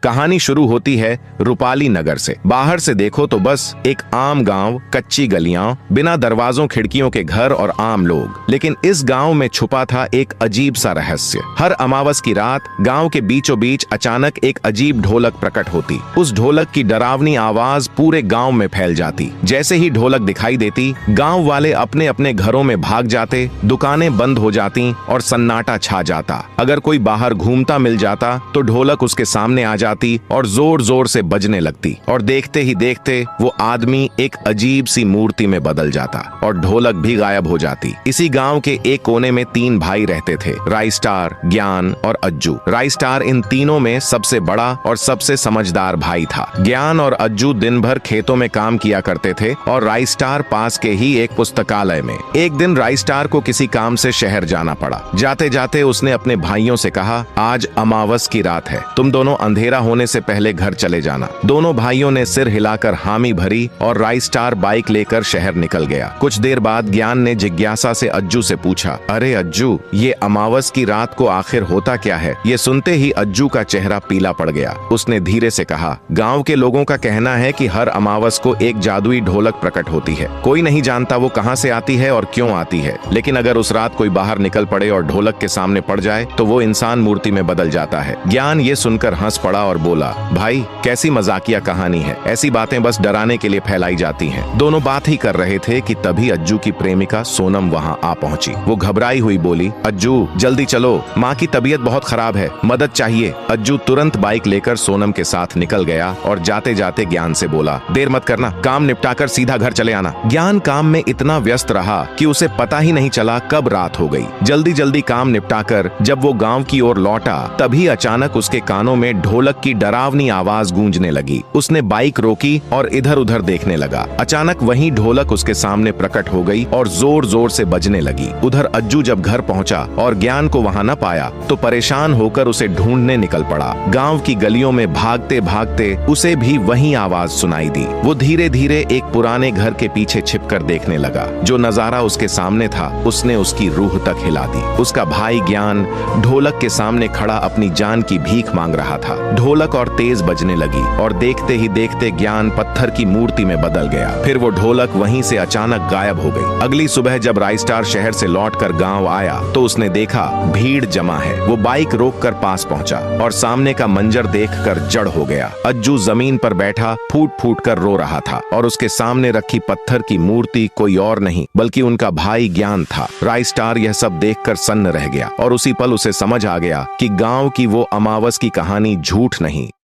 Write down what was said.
कहानी शुरू होती है रूपाली नगर से। बाहर से देखो तो बस एक आम गांव, कच्ची गलियां, बिना दरवाजों खिड़कियों के घर और आम लोग। लेकिन इस गांव में छुपा था एक अजीब सा रहस्य। हर अमावस की रात गांव के बीचों बीच अचानक एक अजीब ढोलक प्रकट होती। उस ढोलक की डरावनी आवाज पूरे गांव में फैल जाती। जैसे ही ढोलक दिखाई देती, गांव वाले अपने अपने घरों में भाग जाते, दुकानें बंद हो जाती और सन्नाटा छा जाता। अगर कोई बाहर घूमता मिल जाता तो ढोलक उसके सामने आ जाती और जोर जोर से बजने लगती, और देखते ही देखते वो आदमी एक अजीब सी मूर्ति में बदल जाता और ढोलक भी गायब हो जाती। इसी गांव के एक कोने में 3 भाई रहते थे, राइस्टार, ज्ञान और अज्जू। राइस्टार इन तीनों में सबसे बड़ा और सबसे समझदार भाई था। ज्ञान और अज्जू दिन भर खेतों में काम किया करते थे और राइस्टार पास के ही एक पुस्तकालय में। एक दिन राइस्टार को किसी काम से शहर जाना पड़ा। जाते जाते उसने अपने भाइयों से कहा, आज अमावस की रात है, तुम दोनों अंधेरा होने से पहले घर चले जाना। दोनों भाइयों ने सिर हिलाकर हामी भरी और राइस्टार बाइक लेकर शहर निकल गया। कुछ देर बाद ज्ञान ने जिज्ञासा से अज्जू से पूछा, अरे अज्जू, ये अमावस की रात को आखिर होता क्या है? ये सुनते ही अज्जू का चेहरा पीला पड़ गया। उसने धीरे से कहा, गांव के लोगों का कहना है कि हर अमावस को एक जादुई ढोलक प्रकट होती है। कोई नहीं जानता वो कहां से आती है और क्यों आती है, लेकिन अगर उस रात कोई बाहर निकल पड़े और ढोलक के सामने पड़ जाए तो वो इंसान मूर्ति में बदल जाता है। ज्ञान ये सुनकर हंस पड़ा और बोला, भाई कैसी मजाकिया कहानी है, ऐसी बातें बस डराने के लिए फैलाई जाती हैं। दोनों बात ही कर रहे थे कि तभी अज्जू की प्रेमिका सोनम वहां आ पहुंची। वो घबराई हुई बोली, अज्जू जल्दी चलो, माँ की तबीयत बहुत खराब है, मदद चाहिए। अज्जू तुरंत बाइक लेकर सोनम के साथ निकल गया और जाते जाते ज्ञान से बोला, देर मत करना, काम निपटाकर सीधा घर चले आना। ज्ञान काम में इतना व्यस्त रहा कि उसे पता ही नहीं चला कब रात हो गई। जल्दी जल्दी काम निपटाकर जब वो गांव की ओर लौटा, तभी अचानक उसके कानों में ढोलक की डरावनी आवाज गूंजने लगी। उसने बाइक रोकी और इधर उधर देखने लगा। अचानक वही ढोलक उसके सामने प्रकट हो गई और जोर जोर से बजने लगी। उधर अज्जू जब घर पहुंचा और ज्ञान को वहां न पाया तो परेशान होकर उसे ढूंढने निकल पड़ा। गांव की गलियों में भागते भागते उसे भी वही आवाज सुनाई दी। वो धीरे धीरे एक पुराने घर के पीछे छिपकर देखने लगा। जो नजारा उसके सामने था उसने उसकी रूह तक हिला दी। उसका भाई ज्ञान ढोलक के सामने खड़ा अपनी जान की भीख मांग रहा था। ढोलक और तेज बजने लगी और देखते ही देखते ज्ञान पत्थर की मूर्ति में बदल गया। फिर वो ढोलक वहीं से अचानक गायब हो गई। अगली सुबह जब राइस्टार शहर से लौटकर गांव आया तो उसने देखा भीड़ जमा है। वो बाइक रोककर पास पहुंचा और सामने का मंजर देखकर जड़ हो गया। अज्जू जमीन पर बैठा फूट फूट कर रो रहा था और उसके सामने रखी पत्थर की मूर्ति कोई और नहीं बल्कि उनका भाई ज्ञान था। राइस्टार यह सब देखकर सन्न रह गया और उसी पल उसे समझ आ गया कि गांव की वो अमावस की कहानी झूठ नहीं